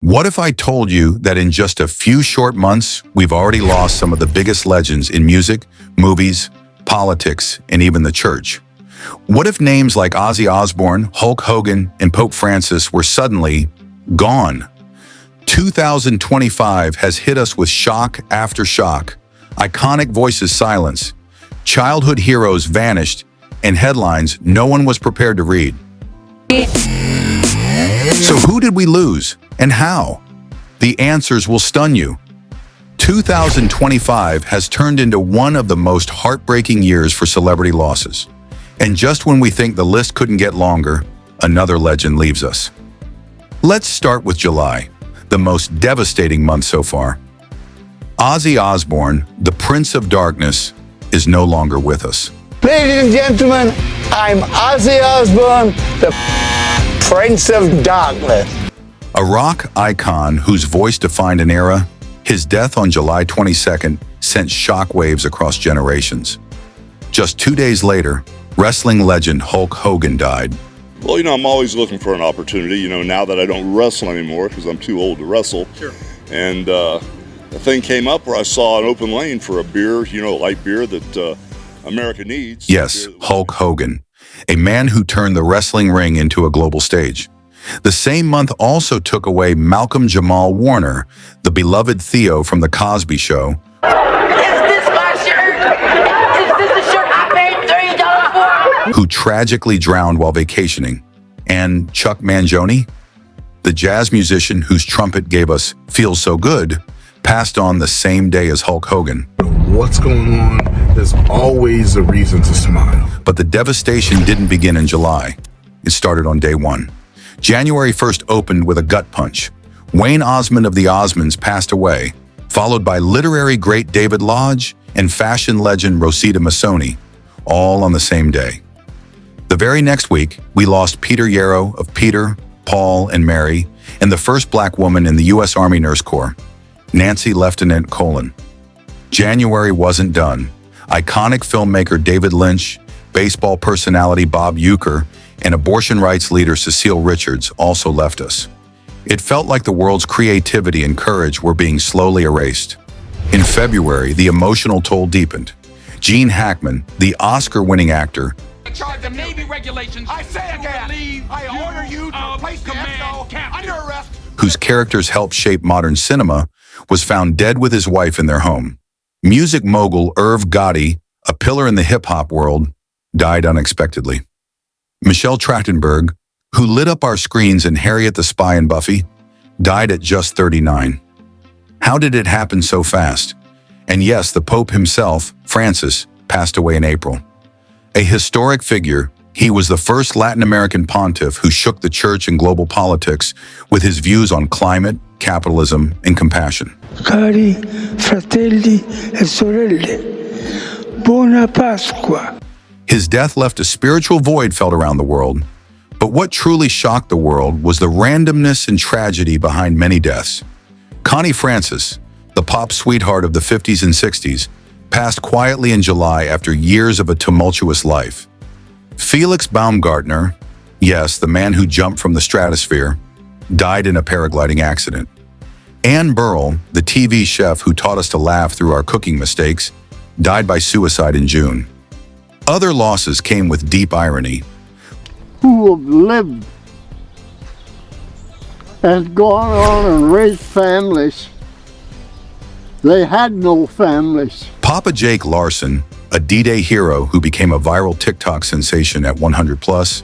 What if I told you that in just a few short months, we've already lost some of the biggest legends in music, movies, politics, and even the church? What if names like Ozzy Osbourne, Hulk Hogan, and Pope Francis were suddenly gone? 2025 has hit us with shock after shock. Iconic voices silenced, childhood heroes vanished, and headlines no one was prepared to read. So who did we lose, and how? The answers will stun you. 2025 has turned into one of the most heartbreaking years for celebrity losses. And just when we think the list couldn't get longer, another legend leaves us. Let's start with July, the most devastating month so far. Ozzy Osbourne, the Prince of Darkness, is no longer with us. Ladies and gentlemen, I'm Ozzy Osbourne, the Prince of Darkness. A rock icon whose voice defined an era, his death on July 22nd sent shockwaves across generations. Just 2 days later, wrestling legend Hulk Hogan died. Well, I'm always looking for an opportunity, now that I don't wrestle anymore because I'm too old to wrestle. Sure. And the thing came up where I saw an open lane for a beer, light beer that America needs. Yes, Hulk Hogan, a man who turned the wrestling ring into a global stage. The same month also took away Malcolm Jamal Warner, the beloved Theo from The Cosby Show. Is this my shirt? Is this the shirt I paid $3 for? Who tragically drowned while vacationing. And Chuck Mangione, the jazz musician whose trumpet gave us Feels So Good, passed on the same day as Hulk Hogan. What's going on? There's always a reason to smile. But the devastation didn't begin in July. It started on day one. January 1st opened with a gut punch. Wayne Osmond of the Osmonds passed away, followed by literary great David Lodge and fashion legend Rosita Massoni, all on the same day. The very next week, we lost Peter Yarrow of Peter, Paul, and Mary, and the first Black woman in the U.S. Army Nurse Corps, Nancy Lieutenant Colon. January wasn't done. Iconic filmmaker David Lynch, baseball personality Bob Uecker, and abortion rights leader Cecile Richards also left us. It felt like the world's creativity and courage were being slowly erased. In February, the emotional toll deepened. Gene Hackman, the Oscar-winning actor, Charge of Navy regulations. I say again, I order you to place the XO under arrest. whose characters helped shape modern cinema, was found dead with his wife in their home. Music mogul Irv Gotti, a pillar in the hip-hop world, died unexpectedly. Michelle Trachtenberg, who lit up our screens in Harriet the Spy and Buffy, died at just 39. How did it happen so fast? And yes, the Pope himself, Francis, passed away in April. A historic figure, he was the first Latin American pontiff who shook the church and global politics with his views on climate, capitalism, and compassion. Cari fratelli e sorelle, buona Pasqua. His death left a spiritual void felt around the world. But what truly shocked the world was the randomness and tragedy behind many deaths. Connie Francis, the pop sweetheart of the 50s and 60s, passed quietly in July after years of a tumultuous life. Felix Baumgartner, yes, the man who jumped from the stratosphere, died in a paragliding accident. Anne Burrell, the TV chef who taught us to laugh through our cooking mistakes, died by suicide in June. Other losses came with deep irony. Who have lived and gone on and raised families. They had no families. Papa Jake Larson, a D-Day hero who became a viral TikTok sensation at 100 plus,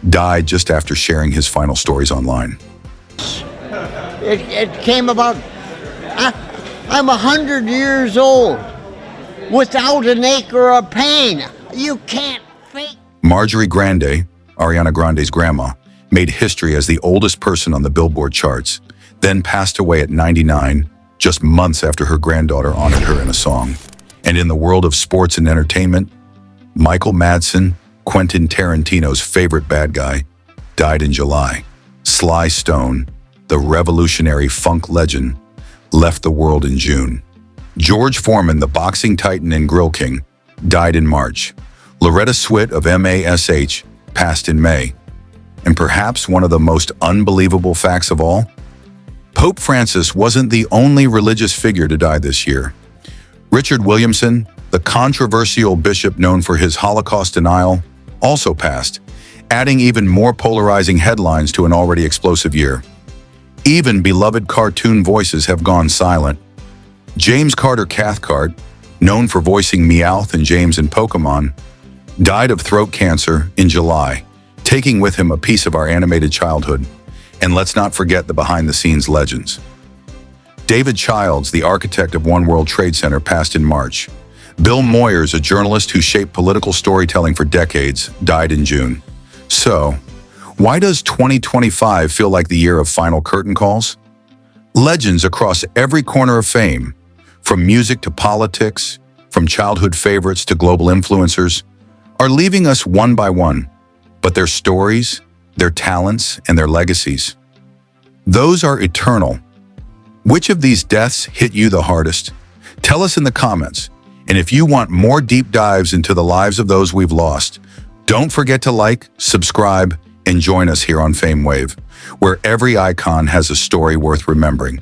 died just after sharing his final stories online. It came about, I'm 100 years old without an acre of pain. You can't fake. Marjorie Grande, Ariana Grande's grandma, made history as the oldest person on the Billboard charts, then passed away at 99, just months after her granddaughter honored her in a song. And in the world of sports and entertainment, Michael Madsen, Quentin Tarantino's favorite bad guy, died in July. Sly Stone, the revolutionary funk legend, left the world in June. George Foreman, the boxing titan and grill king, died in March. Loretta Swit of MASH passed in May. And perhaps one of the most unbelievable facts of all, Pope Francis wasn't the only religious figure to die this year. Richard Williamson, the controversial bishop known for his Holocaust denial, also passed, adding even more polarizing headlines to an already explosive year. Even beloved cartoon voices have gone silent. James Carter Cathcart, known for voicing Meowth and James in Pokemon, died of throat cancer in July, taking with him a piece of our animated childhood. And let's not forget the behind-the-scenes legends. David Childs, the architect of One World Trade Center, passed in March. Bill Moyers, a journalist who shaped political storytelling for decades, died in June. So, why does 2025 feel like the year of final curtain calls? Legends across every corner of fame, from music to politics, from childhood favorites to global influencers, are leaving us one by one, but their stories, their talents, and their legacies, those are eternal. Which of these deaths hit you the hardest? Tell us in the comments. And if you want more deep dives into the lives of those we've lost, don't forget to like, subscribe, and join us here on FameWave, where every icon has a story worth remembering.